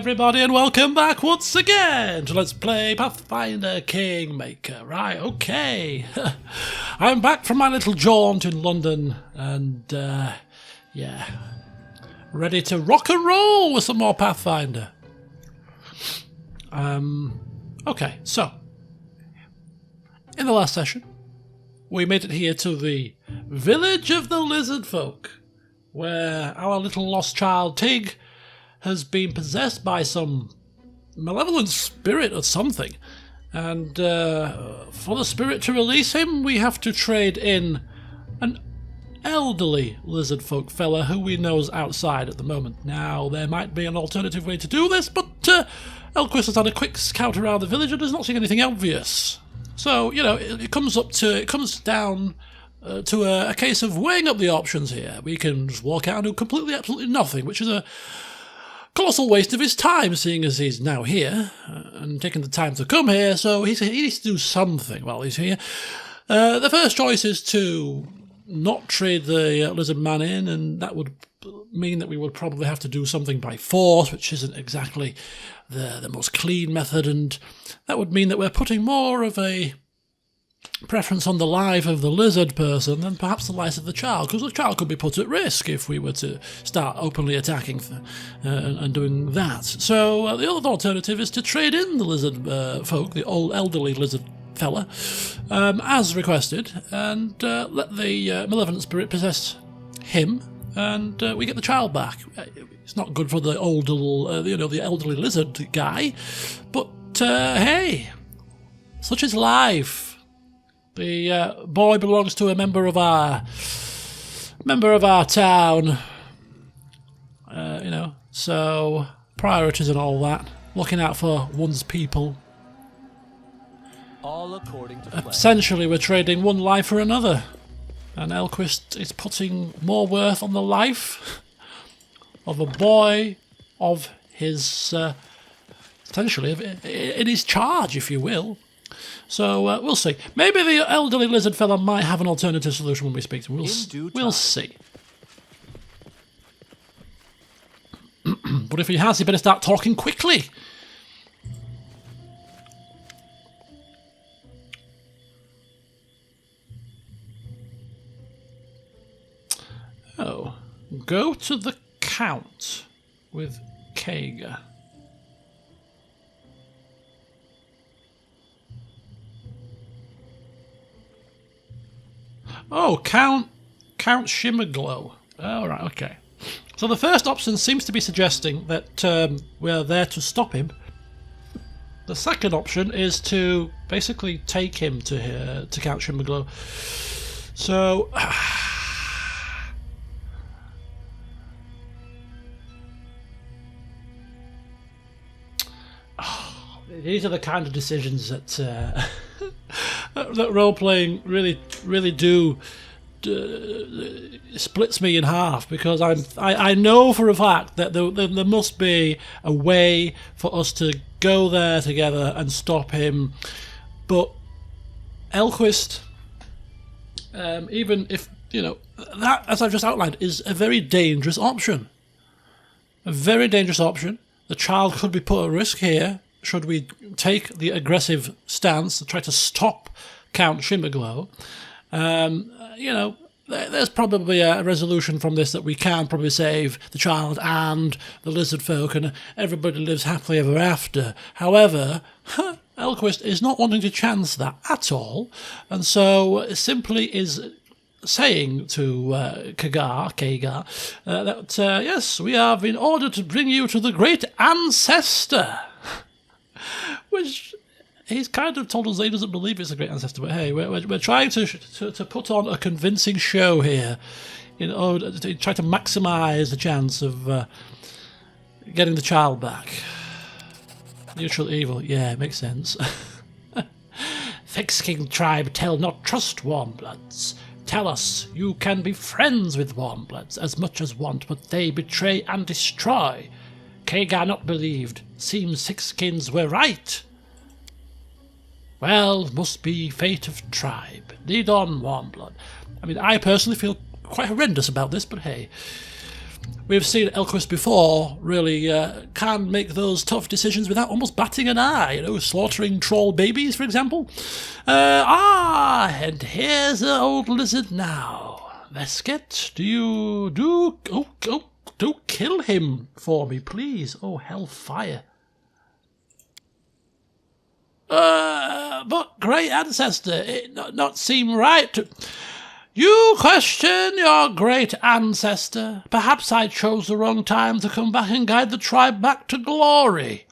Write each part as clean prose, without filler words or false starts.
everybody, and welcome back once again to Let's Play Pathfinder Kingmaker. Right, okay. I'm back from my little jaunt in London, and, yeah, ready to rock and roll with some more Pathfinder. Okay, so, in the last session, we made it here to the village of the lizard folk, where our little lost child Tig has been possessed by some malevolent spirit or something, and for the spirit to release him we have to trade in an elderly lizard folk fella who we know is outside at the moment. Now there might be an alternative way to do this, but Elquist has had a quick scout around the village and does not see anything obvious. So, you know, it comes down to a case of weighing up the options here. We can just walk out and do completely, absolutely nothing, which is a colossal waste of his time, seeing as he's now here and taking the time to come here, so he needs to do something while he's here. The first choice is to not trade the lizard man in, and that would mean that we would probably have to do something by force, which isn't exactly the most clean method, and that would mean that we're putting more of a preference on the life of the lizard person than perhaps the life of the child, because the child could be put at risk if we were to start openly attacking and doing that. So the other alternative is to trade in the lizard folk, the old elderly lizard fella, as requested, and let the malevolent spirit possess him, and we get the child back. It's not good for the old little, the elderly lizard guy, but hey, such is life. The boy belongs to a member of our town, so priorities and all that, looking out for one's people. All according to plan. Essentially, we're trading one life for another, and Elquist is putting more worth on the life of a boy of his, essentially, in his charge, if you will. So we'll see. Maybe the elderly lizard fella might have an alternative solution when we speak to him. We'll see. But if he has, he better start talking quickly. Oh, go to the Count with Kager. Oh, Count Shimmerglow. Oh, right, okay. So the first option seems to be suggesting that we're there to stop him. The second option is to basically take him to Count Shimmerglow. So these are the kind of decisions that that role-playing really do splits me in half, because I know for a fact that there must be a way for us to go there together and stop him, but Elquist, even if, that, as I've just outlined, is a very dangerous option. A very dangerous option. The child could be put at risk here should we take the aggressive stance to try to stop Count Shimmerglow. There's probably a resolution from this that we can probably save the child and the lizard folk, and everybody lives happily ever after. However, Elquist is not wanting to chance that at all, and so simply is saying to Kagar, that yes, we have been ordered to bring you to the great ancestor. Which he's kind of told us that he doesn't believe it's a great ancestor, but hey, we're trying to put on a convincing show here in order to try to maximise the chance of getting the child back. Neutral evil, yeah, makes sense. Thick-skinned tribe tell not trust warm-bloods. Tell us you can be friends with warm-bloods as much as want, but they betray and destroy. Kagar not believed. Seems thick-skins were right. Well, must be fate of tribe. Lead on, Warmblood. I mean, I personally feel quite horrendous about this, but hey. we've seen Elquist before really can make those tough decisions without almost batting an eye, you know, slaughtering troll babies, for example. And here's the old lizard now. Vesket, do kill him for me, please. Oh, hellfire. But great ancestor, it not seem right to... You question your great ancestor. Perhaps I chose the wrong time to come back and guide the tribe back to glory.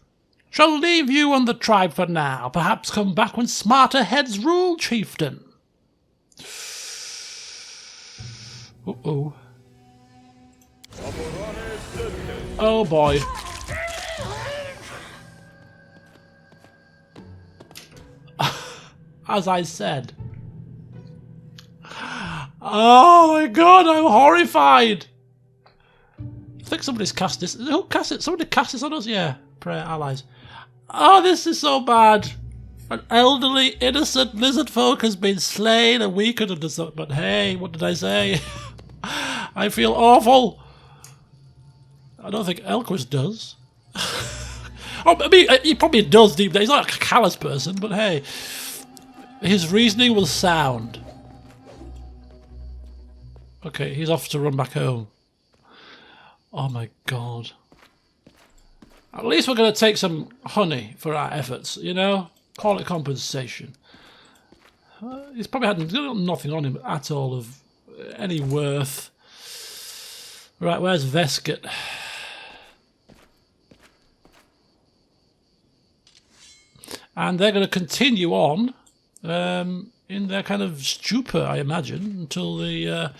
Shall leave you and the tribe for now. Perhaps come back when smarter heads rule, chieftain. Uh-oh. Oh boy. As I said. Oh my god, I'm horrified. I think somebody's cast this. Who cast it? Somebody cast this on us? Yeah. Prayer allies. Oh, this is so bad. An elderly, innocent lizard folk has been slain and weakened under something. But hey, what did I say? I feel awful. I don't think Elquist does. Oh, I mean, he probably does deep down. He's not a callous person, but hey. His reasoning was sound. Okay, he's off to run back home. Oh my god. At least we're going to take some honey for our efforts, you know? Call it compensation. He's probably had nothing on him at all of any worth. Right, where's Vesket? And they're going to continue on in their kind of stupor, I imagine, until the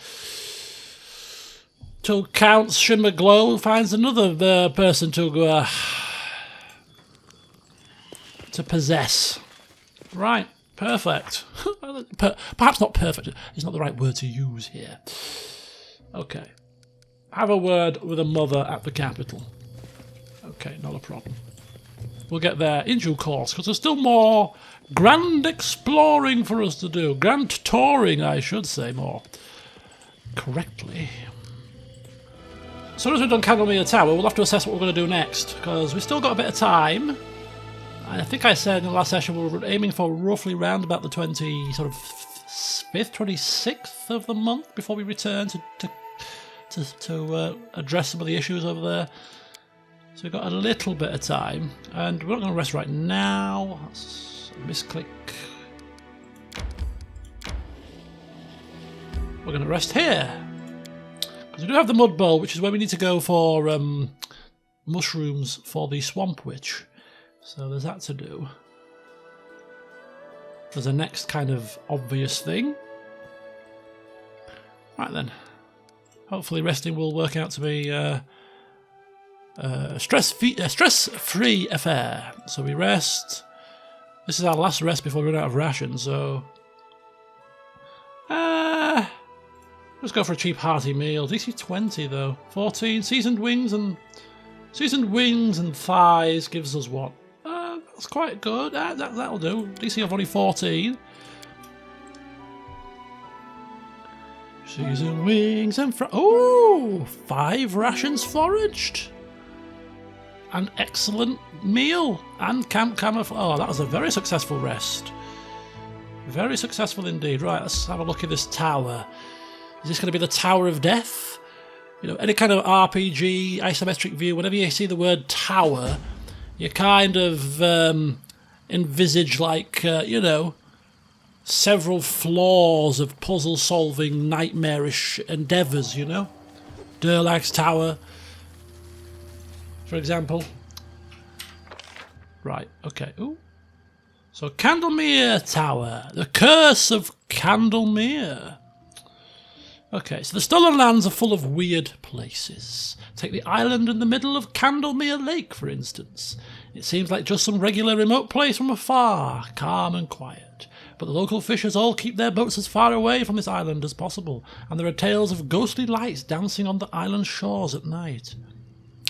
till Count Shimmerglow finds another person to possess. Right, perfect. Perhaps not perfect. It's not the right word to use here. Okay. Have a word with a mother at the capital. Okay, not a problem. We'll get there in due course, because there's still more grand exploring for us to do. Grand touring, I should say more correctly. As soon as we've done Candlemere Tower, we'll have to assess what we're going to do next, because we've still got a bit of time. I think I said in the last session we were aiming for roughly round about the 25th, 26th of the month before we return to address some of the issues over there. So we've got a little bit of time, and we're not going to rest right now. That's a misclick. We're going to rest here, because we do have the Mud Bowl, which is where we need to go for mushrooms for the Swamp Witch. So there's that to do. There's a next kind of obvious thing. Right then. Hopefully resting will work out to be a stress-free affair. So we rest. This is our last rest before we run out of rations, so... let's go for a cheap hearty meal. DC 20 though. 14 seasoned wings and thighs gives us what? That's quite good. That'll do. DC of only 14. Seasoned wings and oh, 5 rations foraged. An excellent meal and camp camouflage. Oh, that was a very successful rest. Very successful indeed. Right, let's have a look at this tower. Is this going to be the Tower of Death? You know, any kind of RPG, isometric view, whenever you see the word tower, you kind of envisage, like, you know, several floors of puzzle-solving, nightmarish endeavours, you know? Durlag's Tower, for example. Right, okay. Ooh. So, Candlemere Tower. The Curse of Candlemere. Okay, so the Stolen Lands are full of weird places. Take the island in the middle of Candlemere Lake, for instance. It seems like just some regular remote place from afar, calm and quiet. But the local fishers all keep their boats as far away from this island as possible, and there are tales of ghostly lights dancing on the island's shores at night.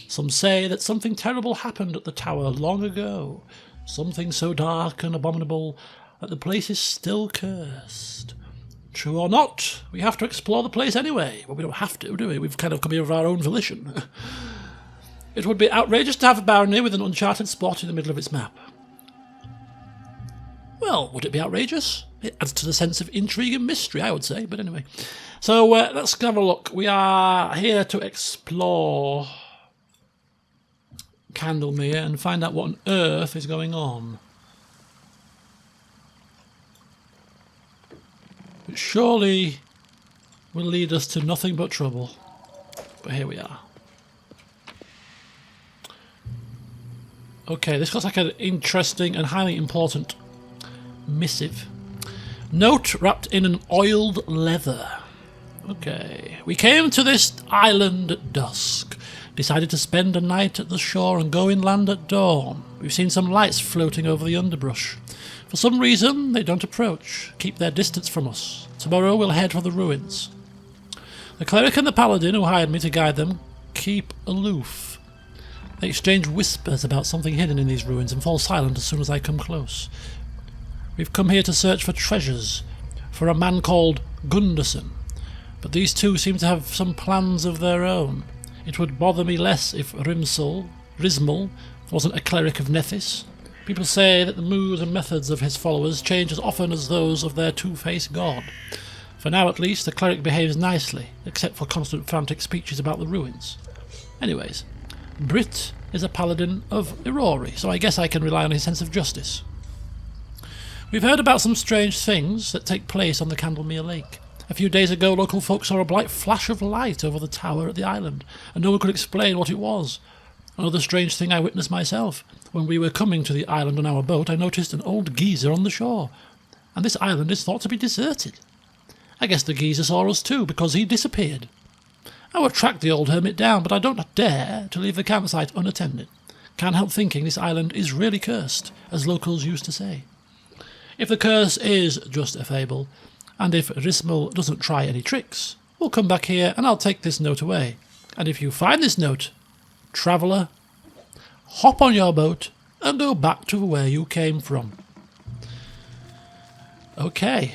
Some say that something terrible happened at the tower long ago, something so dark and abominable that the place is still cursed. True or not, we have to explore the place anyway. Well, we don't have to, do we? We've kind of come here of our own volition. It would be outrageous to have a barony with an uncharted spot in the middle of its map. Well, would it be outrageous? It adds to the sense of intrigue and mystery, I would say, but anyway. So let's have a look. We are here to explore Candlemere and find out what on earth is going on. It surely will lead us to nothing but trouble. But here we are. Okay, this looks like an interesting and highly important missive. Note wrapped in an oiled leather. Okay. We came to this island at dusk. Decided to spend a night at the shore and go inland at dawn. We've seen some lights floating over the underbrush. For some reason, they don't approach. Keep their distance from us. Tomorrow we'll head for the ruins. The cleric and the paladin who hired me to guide them keep aloof. They exchange whispers about something hidden in these ruins and fall silent as soon as I come close. We've come here to search for treasures, for a man called Gunderson, but these two seem to have some plans of their own. It would bother me less if Rismal wasn't a cleric of Nethys. People say that the moods and methods of his followers change as often as those of their two-faced god. For now at least, the cleric behaves nicely, except for constant frantic speeches about the ruins. Anyways, Brit is a paladin of Irori, so I guess I can rely on his sense of justice. We've heard about some strange things that take place on the Candlemere Lake. A few days ago, local folk saw a bright flash of light over the tower at the island, and no one could explain what it was. Another strange thing I witnessed myself. When we were coming to the island on our boat, I noticed an old geezer on the shore, and this island is thought to be deserted. I guess the geezer saw us too, because he disappeared. I would track the old hermit down, but I don't dare to leave the campsite unattended. Can't help thinking this island is really cursed, as locals used to say. If the curse is just a fable, and if Rismal doesn't try any tricks, we'll come back here and I'll take this note away. And if you find this note, traveller, hop on your boat and go back to where you came from. Okay,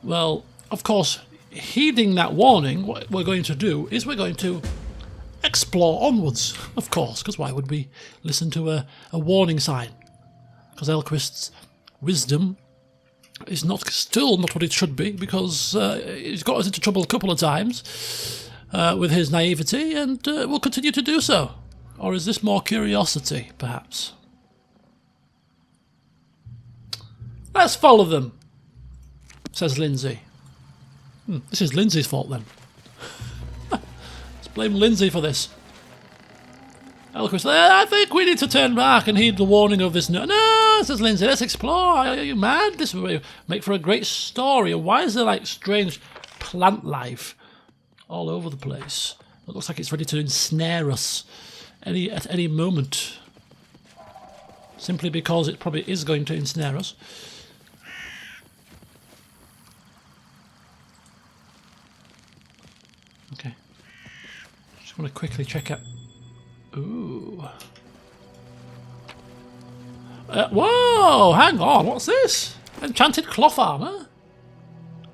well, of course, heeding that warning, what we're going to do is we're going to explore onwards, of course, because why would we listen to a warning sign? Because Elquist's wisdom is still not what it should be, because he's got us into trouble a couple of times with his naivety, and will continue to do so. Or is this more curiosity, perhaps? Let's follow them, says Lindsay. This is Lindsay's fault then. Let's blame Lindsay for this. Elquist, I think we need to turn back and heed the warning of this. No, says Lindsay, let's explore. Are you mad? This would make for a great story. And why is there like strange plant life all over the place? It looks like it's ready to ensnare us at any moment. Simply because it probably is going to ensnare us. Okay. Just want to quickly check out. Ooh. Whoa! Hang on, what's this? Enchanted cloth armour?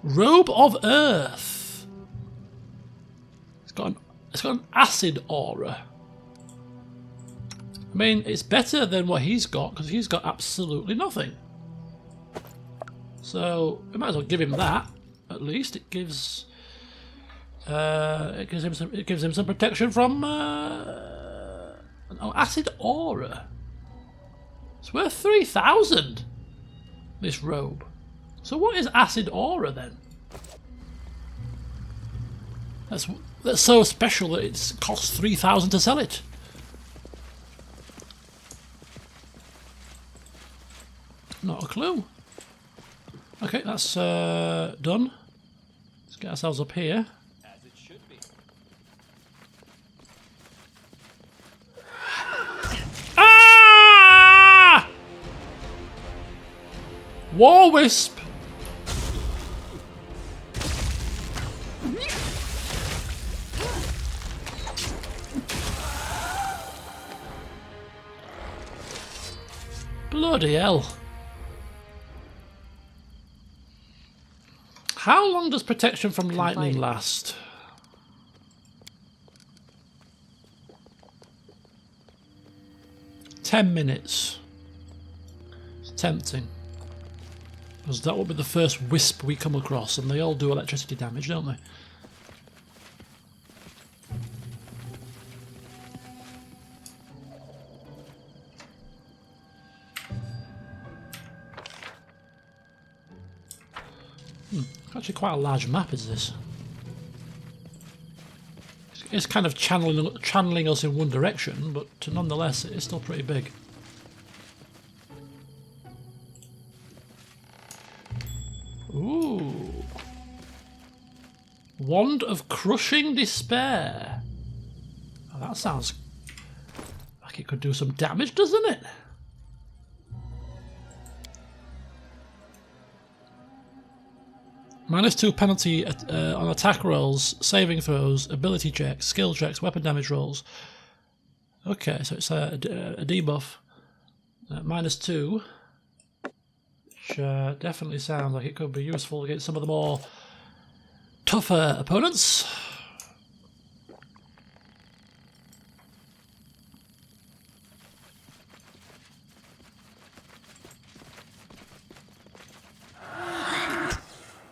Robe of Earth. It's got an acid aura. I mean, it's better than what he's got, because he's got absolutely nothing. So we might as well give him that. At least it gives him some protection from acid aura. It's worth 3,000. This robe. So what is acid aura then? That's so special that it costs 3,000 to sell it. Not a clue. Okay, that's done. Let's get ourselves up here. As it should be. Ah! War Wisp. Bloody hell. How long does protection from lightning last? $10 It's tempting. Because that would be the first wisp we come across, and they all do electricity damage, don't they? Actually quite a large map is this. It's kind of channeling us in one direction, but nonetheless it is still pretty big. Ooh. Wand of Crushing Despair. Oh, that sounds like it could do some damage, doesn't it? -2 penalty on attack rolls, saving throws, ability checks, skill checks, weapon damage rolls. Okay, so it's a debuff. -2. Which definitely sounds like it could be useful against some of the more tougher opponents.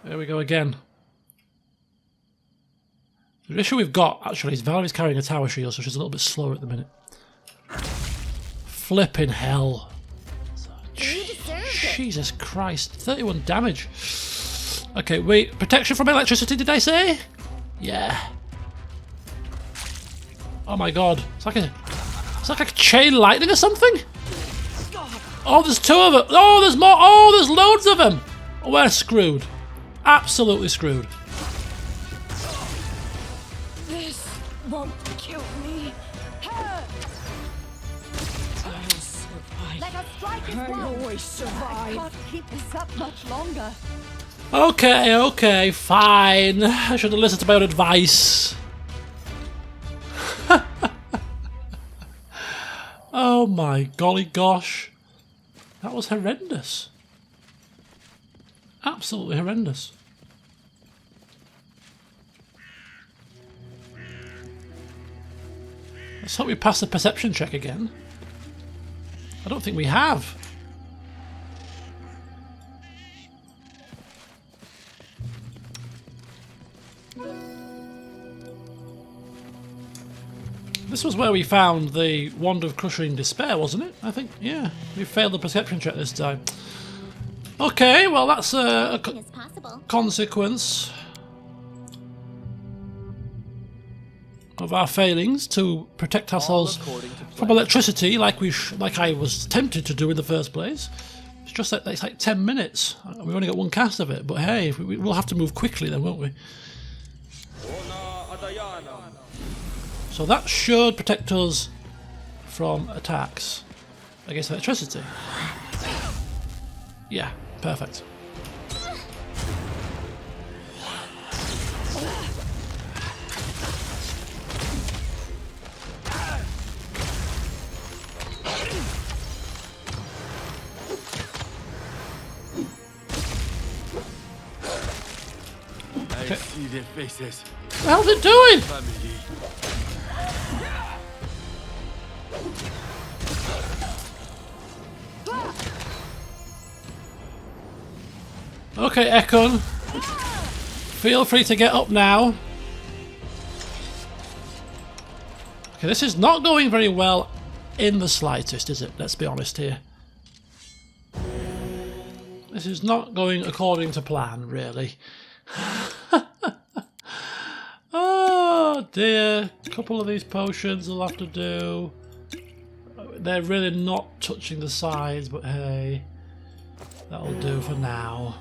There we go again. The issue we've got, actually, is Valerie's carrying a tower shield, so she's a little bit slower at the minute. Flipping hell. Jesus Christ. 31 damage. Okay, wait. Protection from electricity, did I say? Yeah. Oh my god. It's like a chain lightning or something? Oh, there's 2 of them. Oh, there's more. Oh, there's loads of them. Oh, we're screwed. Absolutely screwed. This won't kill me. I'll survive. Let us strike as I one. always survive. I can't keep this up much longer. Okay, fine. I should have listened to my own advice. Oh my golly gosh. That was horrendous. Absolutely horrendous. Let's hope we pass the perception check again. I don't think we have. This was where we found the Wand of Crushing Despair, wasn't it? I think, yeah. We failed the perception check this time. Okay, well that's a consequence of our failings to protect ourselves from electricity, like I was tempted to do in the first place. It's just like it's like 10 minutes. We've only got one cast of it, but hey, we'll have to move quickly then, won't we? So that should protect us from attacks against electricity. Yeah, perfect. I see their faces. What the hell's it doing? Family. Okay, Ekon. Feel free to get up now. Okay, this is not going very well in the slightest, is it? Let's be honest here. This is not going according to plan, really. Oh dear. A couple of these potions will have to do. They're really not touching the sides, but hey. That'll do for now.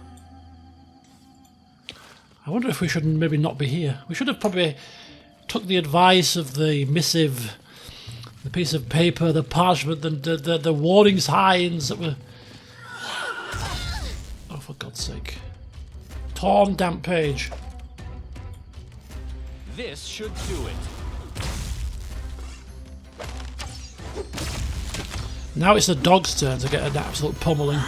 I wonder if we should maybe not be here. We should have probably took the advice of the missive, the piece of paper, the parchment, the warning signs that were... Oh, for God's sake. Torn, damp page. This should do it. Now it's the dog's turn to get an absolute pummeling.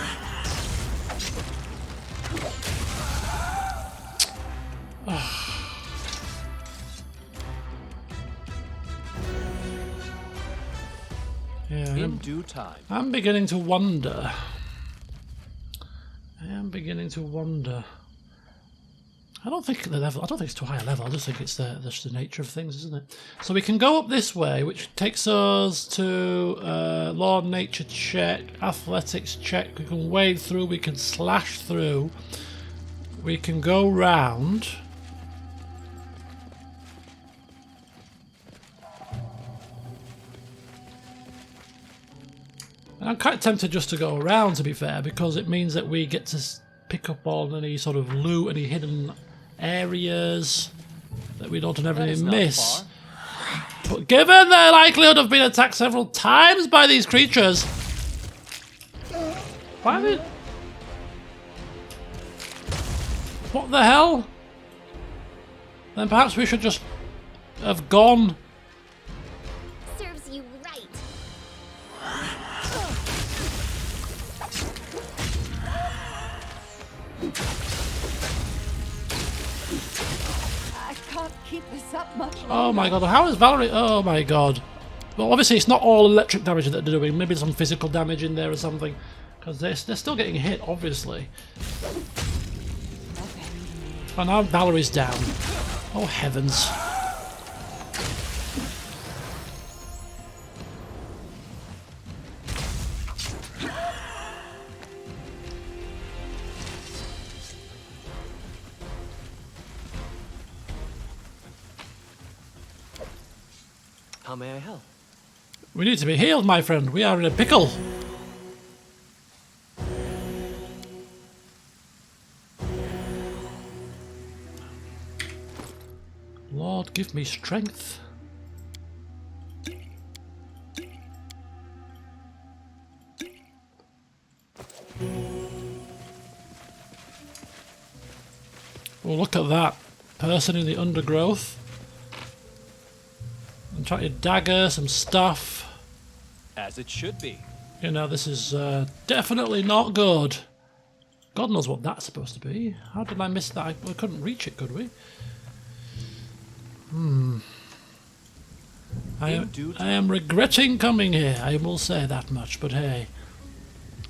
due time. I'm beginning to wonder. I am beginning to wonder. I don't think the level. I don't think it's too high a level. I just think it's just the nature of things, isn't it? So we can go up this way, which takes us to law, nature check, athletics check. We can wade through. We can slash through. We can go round. I'm quite tempted just to go around, to be fair, because it means that we get to pick up on any sort of loot, any hidden areas that we don't ever miss. But given the likelihood of being attacked several times by these creatures, why did? What the hell? Then perhaps we should just have gone. Serves you right. I can't keep this up much longer. Oh my god, how is Valerie? Oh my god. Well, obviously it's not all electric damage that they're doing. Maybe some physical damage in there or something. Because they're still getting hit, obviously. Oh, now Valerie's down. Oh heavens. How may I help? We need to be healed, my friend. We are in a pickle. Lord, give me strength. Oh, look at that person in the undergrowth. I'm trying to dagger some stuff. As it should be. You know, this is definitely not good. God knows what that's supposed to be. How did I miss that? We couldn't reach it, could we? I am regretting coming here, I will say that much, but hey.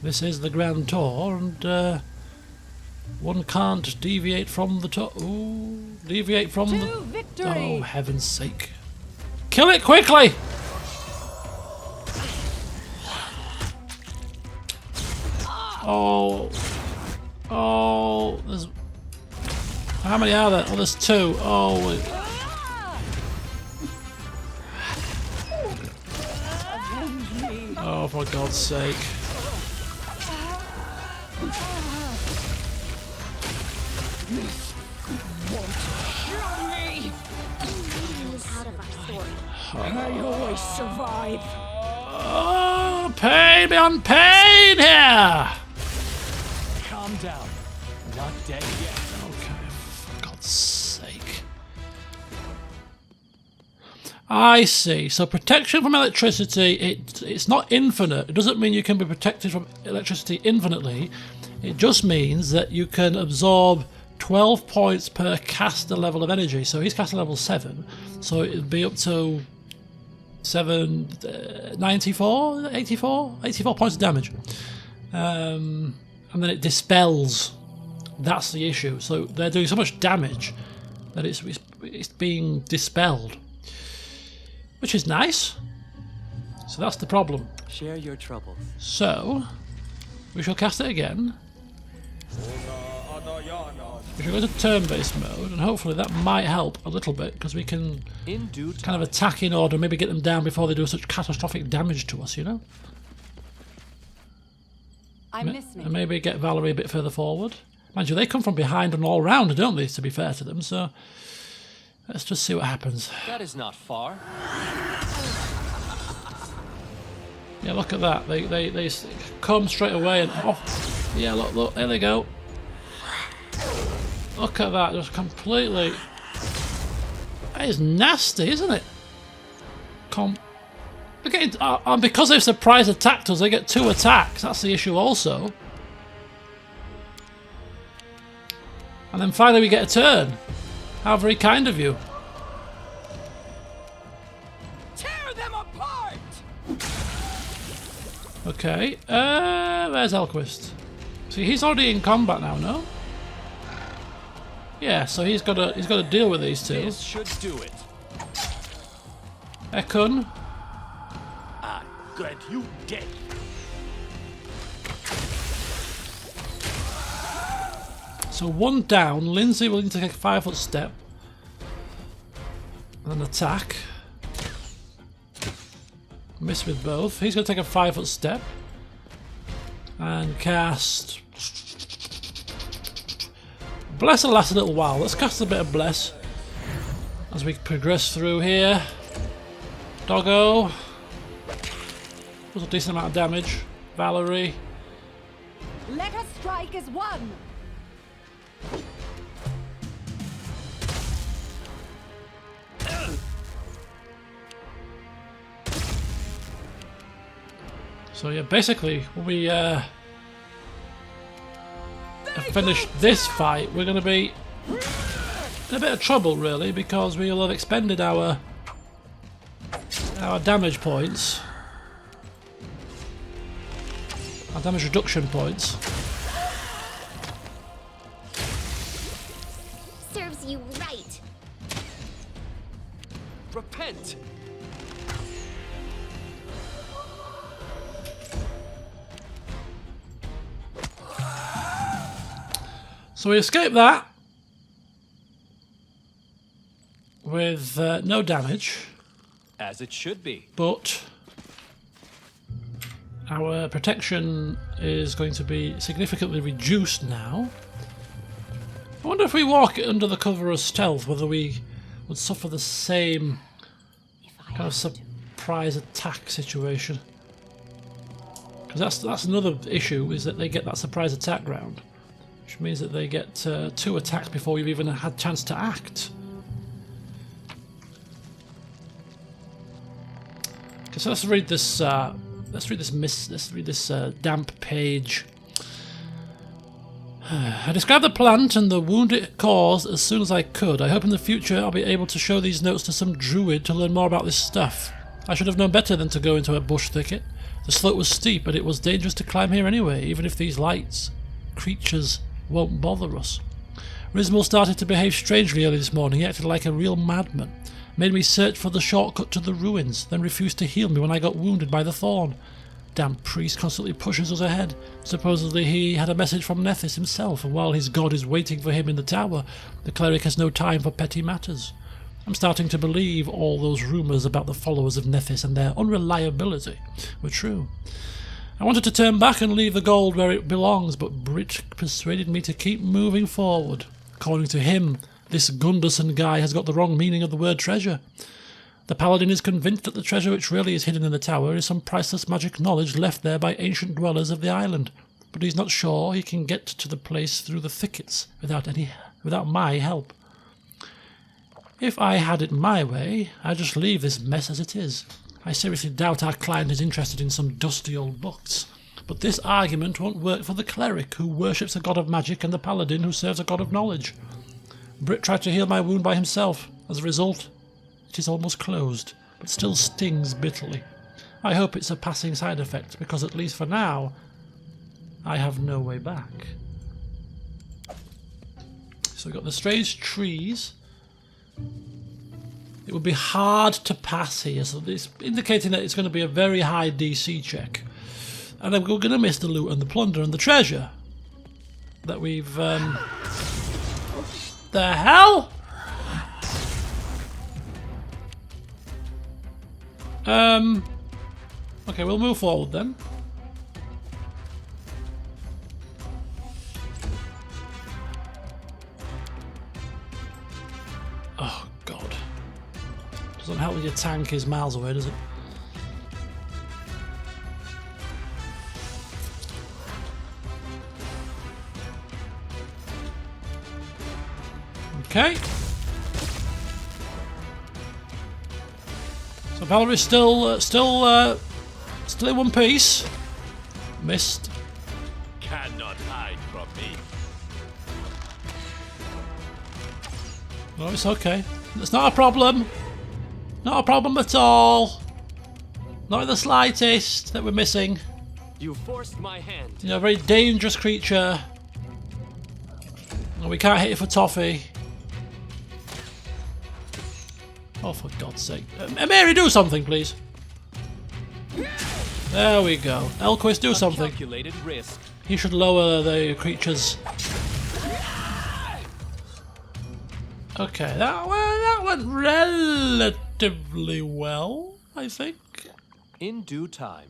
This is the Grand Tour, and one can't deviate from the tour. Ooh, deviate from the... Victory! Oh, heaven's sake. Kill it quickly! Oh. Oh, there's... How many are there? Oh, there's two. Oh, wait. Oh, for God's sake. Out of our sword. I always survive. Oh, pain beyond pain here! Calm down. Not dead yet. Okay, for God's sake. I see. So protection from electricity, it's not infinite. It doesn't mean you can be protected from electricity infinitely. It just means that you can absorb 12 points per caster level of energy. So he's caster level 7. So it would be up to 84 points of damage. And then it dispels. That's the issue. So they're doing so much damage that it's being dispelled. Which is nice. So that's the problem. Share your troubles. So, we shall cast it again. We shall go to turn-based mode, and hopefully that might help a little bit, because we can In due time. kind of attack in order, maybe get them down before they do such catastrophic damage to us, you know? I'm listening. And maybe get Valerie a bit further forward. Mind you, they come from behind and all round, don't they, to be fair to them, so... Let's just see what happens. That is not far. Yeah, look at that. They come straight away and off. Yeah, look, there they go. Look at that, just completely. That is nasty, isn't it? They're getting, and because they've surprise attacked us, they get 2 attacks. That's the issue also. And then finally we get a turn. How very kind of you. Tear them apart! Okay, where's Elquist? See, he's already in combat now, no? Yeah, so he's got to deal with these two. This should do it. Ekun. I'm glad you did. So one down. Lindsay will need to take a 5-foot step. And an attack. Miss with both. He's going to take a 5-foot step. And cast... Bless will last a little while. Let's cast a bit of Bless as we progress through here. Doggo. Was a decent amount of damage. Valerie. Let us strike as one. So yeah, basically, when we have finished this fight, we're going to be in a bit of trouble, really, because we will have expended our damage points, our damage reduction points. Serves you right. Repent. So we escape that with no damage, As it should be. but our protection is going to be significantly reduced now. I wonder if we walk under the cover of stealth, whether we would suffer the same kind of surprise attack situation. Because that's another issue, is that they get that surprise attack round. Which means that they get 2 attacks before you've even had a chance to act. Okay, so let's read this damp page. I described the plant and the wound it caused as soon as I could. I hope in the future I'll be able to show these notes to some druid to learn more about this stuff. I should have known better than to go into a bush thicket. The slope was steep, but it was dangerous to climb here anyway, even if these creatures won't bother us. Rismal started to behave strangely early this morning. He acted like a real madman. Made me search for the shortcut to the ruins, then refused to heal me when I got wounded by the thorn. Damn priest constantly pushes us ahead. Supposedly he had a message from Nethys himself, and while his god is waiting for him in the tower, the cleric has no time for petty matters. I'm starting to believe all those rumours about the followers of Nethys and their unreliability were true. I wanted to turn back and leave the gold where it belongs, but Brit persuaded me to keep moving forward. According to him, this Gunderson guy has got the wrong meaning of the word treasure. The paladin is convinced that the treasure which really is hidden in the tower is some priceless magic knowledge left there by ancient dwellers of the island, but he's not sure he can get to the place through the thickets without my help. If I had it my way, I'd just leave this mess as it is. I seriously doubt our client is interested in some dusty old books. But this argument won't work for the cleric, who worships a god of magic, and the paladin, who serves a god of knowledge. Brit tried to heal my wound by himself. As a result, it is almost closed, but still stings bitterly. I hope it's a passing side effect, because at least for now, I have no way back. So we've got the strange trees. It would be hard to pass here, so it's indicating that it's going to be a very high DC check. And we're going to miss the loot and the plunder and the treasure that we've... The hell? Okay, we'll move forward then. Oh, God. Doesn't help when your tank is miles away, does it? Okay. So Valerie's still in one piece. Missed. Cannot hide from me. No, it's okay. It's not a problem. Not a problem at all. Not in the slightest that we're missing. You forced my hand. You're a very dangerous creature. And we can't hit you for toffee. Oh, for God's sake. Mary, do something, please. There we go. Elquist, do something. Calculated risk. He should lower the creatures. Okay, that went relatively well, I think. In due time.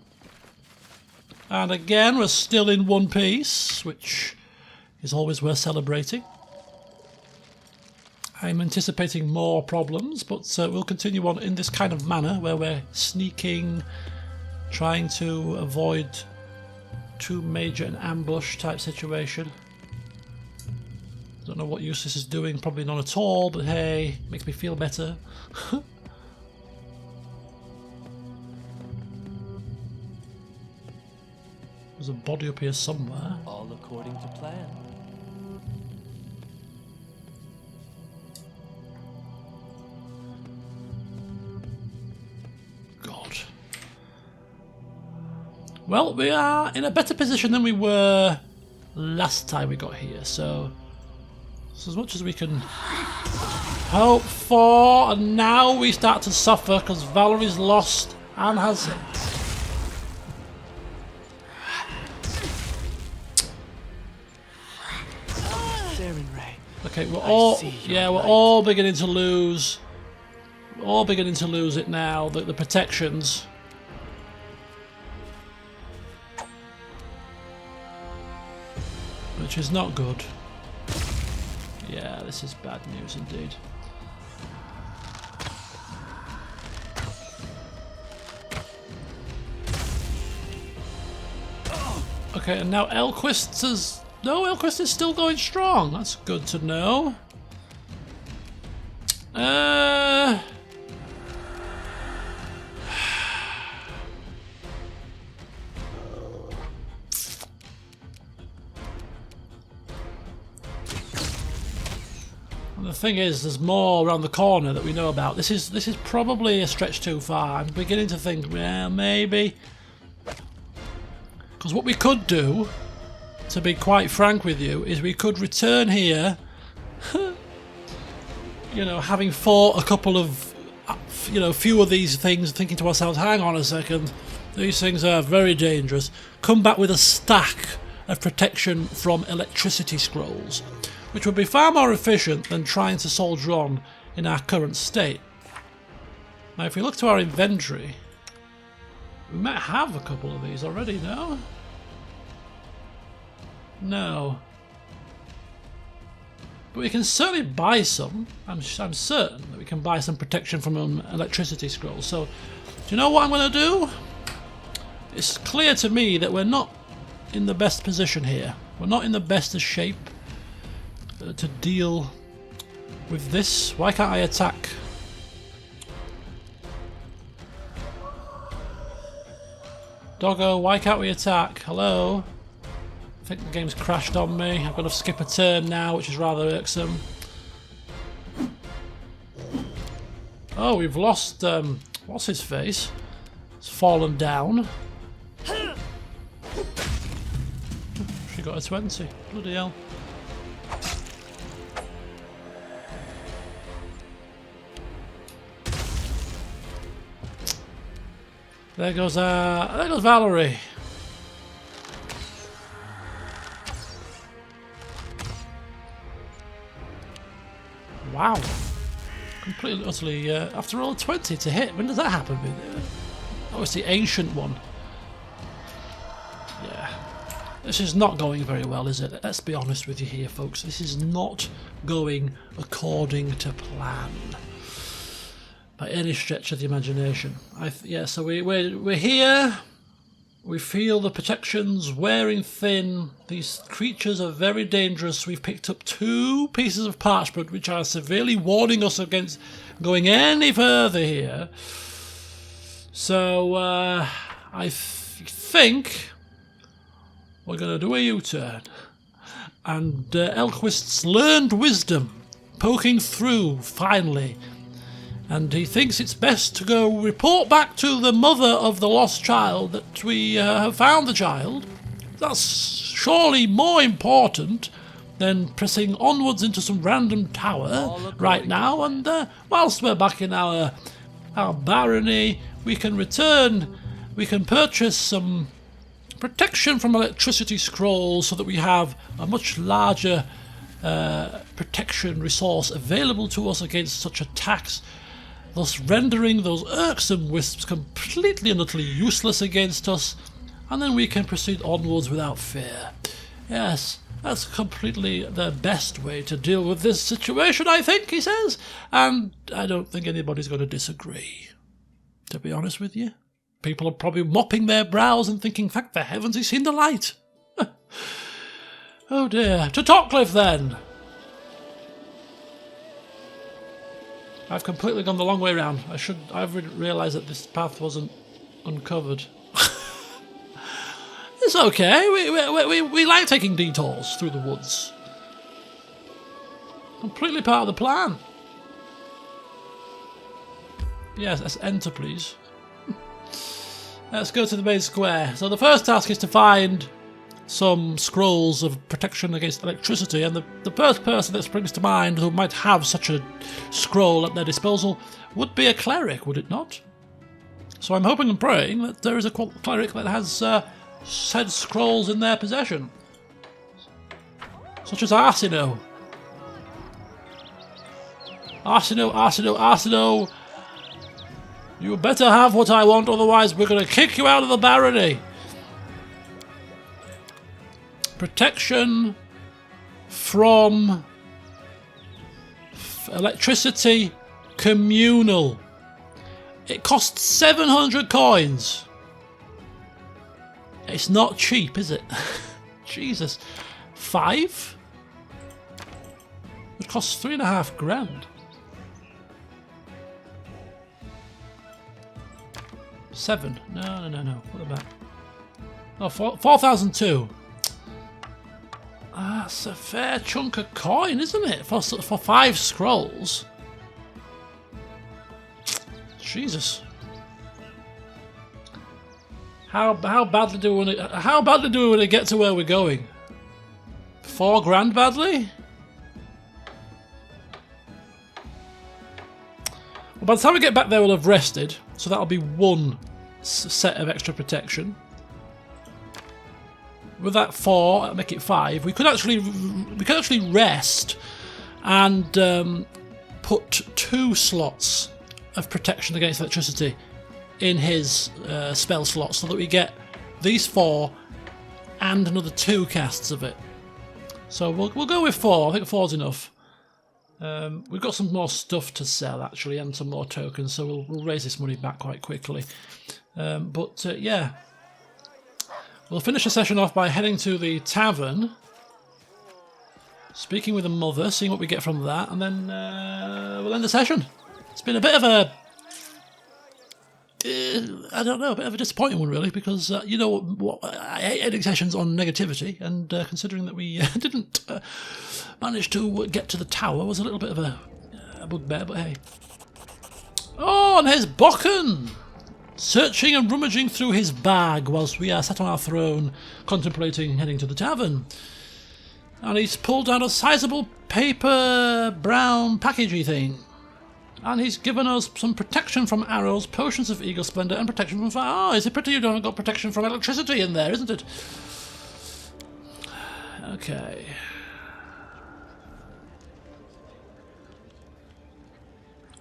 And again, we're still in one piece, which is always worth celebrating. I'm anticipating more problems, but we'll continue on in this kind of manner where we're sneaking, trying to avoid too major an ambush type situation. Don't know what use this is doing, probably none at all, but hey, makes me feel better. There's a body up here somewhere. All according to plan. God. Well, we are in a better position than we were last time we got here, so as much as we can hope for, and now we start to suffer because Valerie's lost and has it. Okay, we're all beginning to lose. We're all beginning to lose it now. The protections. Which is not good. Yeah, this is bad news indeed. Okay, and now Elquist is... No, Elquist is still going strong. That's good to know. And the thing is, there's more around the corner that we know about. This is probably a stretch too far. I'm beginning to think, well, maybe. Because what we could do, to be quite frank with you, is we could return here, you know, having fought a couple of, you know, few of these things, thinking to ourselves, hang on a second, these things are very dangerous. Come back with a stack of protection from electricity scrolls, which would be far more efficient than trying to soldier on in our current state. Now, if we look to our inventory, we might have a couple of these already, no? No. But we can certainly buy some. I'm certain that we can buy some protection from electricity scrolls. So, do you know what I'm going to do? It's clear to me that we're not in the best position here. We're not in the best of shape to deal with this. Why can't I attack? Doggo, why can't we attack? Hello? I think the game's crashed on me. I've got to skip a turn now, which is rather irksome. Oh, we've lost, what's his face? It's fallen down. She got a 20. Bloody hell. There goes Valerie. Wow. Completely, utterly, after all 20 to hit. When does that happen? That was the ancient one. Yeah. This is not going very well, is it? Let's be honest with you here, folks. This is not going according to plan. By any stretch of the imagination. Yeah, so we're here. We feel the protections wearing thin. These creatures are very dangerous. We've picked up 2 pieces of parchment which are severely warning us against going any further here. So I think we're going to do a U-turn. And Elquist's learned wisdom poking through finally. And he thinks it's best to go report back to the mother of the lost child that we have found the child. That's surely more important than pressing onwards into some random tower right now. And whilst we're back in our barony, we can purchase some protection from electricity scrolls so that we have a much larger protection resource available to us against such attacks, thus rendering those irksome wisps completely and utterly useless against us, and then we can proceed onwards without fear. Yes, that's completely the best way to deal with this situation, I think, he says, and I don't think anybody's going to disagree, to be honest with you. People are probably mopping their brows and thinking, thank the heavens he's seen the light. Oh dear. To Topcliffe then. I've completely gone the long way round. I've realised that this path wasn't uncovered. It's okay. We like taking detours through the woods. Completely part of the plan. Yes, let's enter, please. Let's go to the main square. So the first task is to find some scrolls of protection against electricity, and the first person that springs to mind who might have such a scroll at their disposal would be a cleric, would it not? So I'm hoping and praying that there is a cleric that has said scrolls in their possession, such as Arsino. Arsino! You better have what I want, otherwise we're going to kick you out of the barony. Protection from electricity communal. It costs 700 coins. It's not cheap, is it? Jesus. 5? It costs 3.5 grand. 7. No. What about? Oh, 4,002. That's a fair chunk of coin, isn't it? For 5 scrolls. Jesus. How badly do we want to get to where we're going? 4 grand badly? Well, by the time we get back there, we'll have rested, so that'll be 1 set of extra protection. With that 4, that'll make it 5. We could actually rest and put 2 slots of protection against electricity in his spell slot, so that we get these 4 and another 2 casts of it. So we'll go with 4. I think 4's enough. We've got some more stuff to sell actually, and some more tokens, so we'll raise this money back quite quickly. Yeah, we'll finish the session off by heading to the tavern, speaking with the mother, seeing what we get from that, and then we'll end the session. It's been a bit of a I don't know, a bit of a disappointing one really, because you know what, I hate ending sessions on negativity, and considering that we didn't manage to get to the tower was a little bit of a bugbear, but hey. Oh, and here's Bokken, searching and rummaging through his bag whilst we are sat on our throne contemplating heading to the tavern. And he's pulled out a sizable paper brown packagey thing. And he's given us some protection from arrows, potions of eagle splendour, and protection from fire. Oh, is it pretty you don't got protection from electricity in there, isn't it? Okay.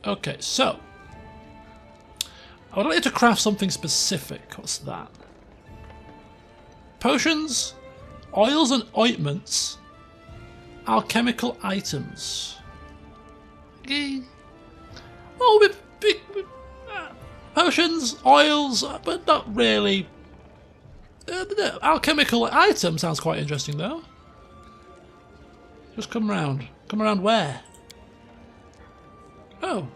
Okay, so I would like you to craft something specific. What's that? Potions, oils and ointments, alchemical items. Well, potions, oils, but not really. Alchemical item sounds quite interesting, though. Just come round. Come around where? Oh.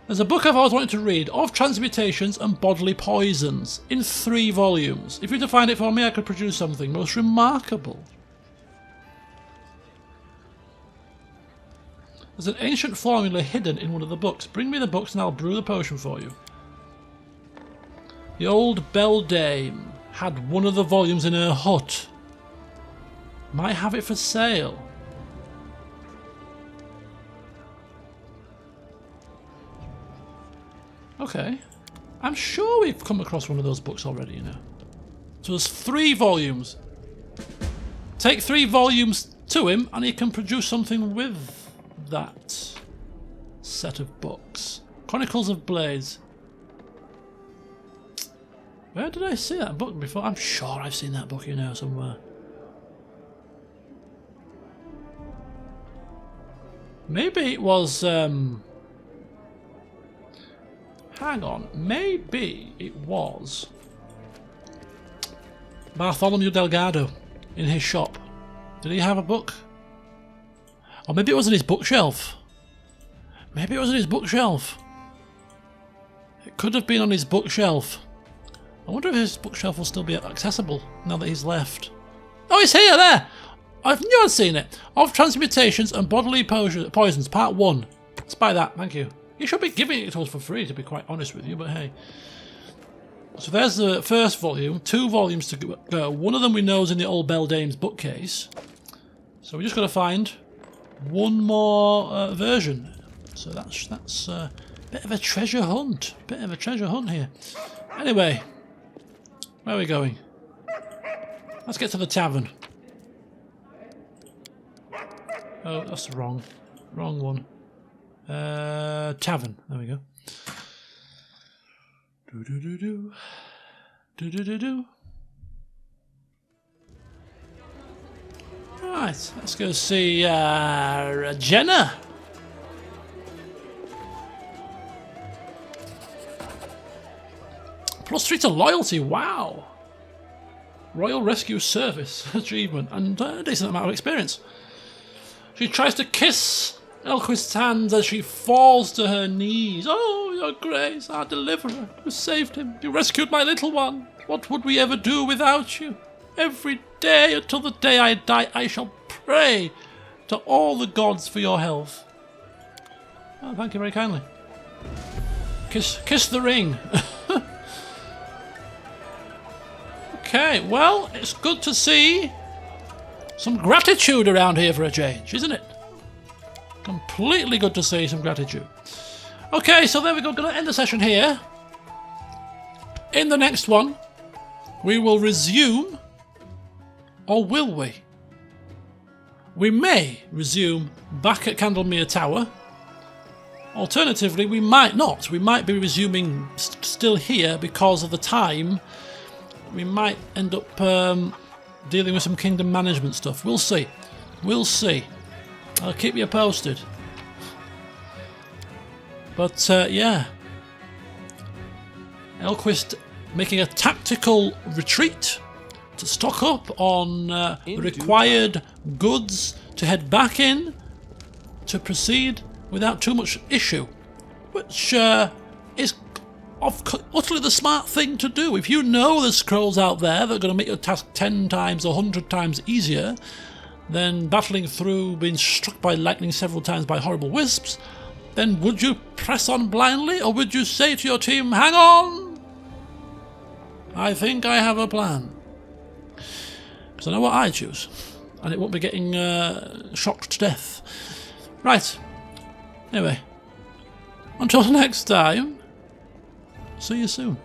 There's a book I've always wanted to read, of transmutations and bodily poisons, in 3 volumes. If you were to find it for me, I could produce something most remarkable. There's an ancient formula hidden in one of the books. Bring me the books and I'll brew the potion for you. The old beldame had one of the volumes in her hut. Might have it for sale. Okay. I'm sure we've come across one of those books already, you know. So there's 3 volumes. Take 3 volumes to him and he can produce something with that set of books. Chronicles of Blades. Where did I see that book before? I'm sure I've seen that book, you know, somewhere. Maybe it was, hang on, maybe it was Bartholomew Delgado in his shop. Did he have a book? Or maybe it was on his bookshelf. Maybe it was on his bookshelf. It could have been on his bookshelf. I wonder if his bookshelf will still be accessible now that he's left. Oh, he's here, there! I knew I'd seen it. Of Transmutations and Bodily Poisons, Part 1. Let's buy that, thank you. You should be giving it to us for free, to be quite honest with you, but hey. So there's the first volume, 2 volumes to go. One of them we know is in the old Beldame's bookcase. So we just got to find one more version. So that's a bit of a treasure hunt. Bit of a treasure hunt here. Anyway, where are we going? Let's get to the tavern. Oh, that's wrong. Wrong one. Tavern. There we go. Do-do-do-do. Do-do-do-do. Right, let's go see Jenna. +3 to loyalty, wow. Royal Rescue Service achievement and a decent amount of experience. She tries to kiss Elquist's hands as she falls to her knees. Oh, your grace, our deliverer, you saved him. You rescued my little one. What would we ever do without you? Every day until the day I die, I shall pray to all the gods for your health. Oh, thank you very kindly. Kiss the ring. Okay, well, it's good to see some gratitude around here for a change, isn't it? Completely good to see some gratitude. Okay, so there we go. Going to end the session here. In the next one, we will resume, or will we? We may resume back at Candlemere Tower. Alternatively, we might not. We might be resuming still here because of the time. We might end up dealing with some kingdom management stuff. We'll see. We'll see. I'll keep you posted. But yeah, Elquist making a tactical retreat to stock up on the required goods to head back in to proceed without too much issue, which is utterly the smart thing to do. If you know there's scrolls out there that are going to make your task 10 times or 100 times easier than battling through being struck by lightning several times by horrible wisps, then would you press on blindly, or would you say to your team, hang on, I think I have a plan? Because I know what I choose, and it won't be getting shocked to death. Right, anyway, until next time, see you soon.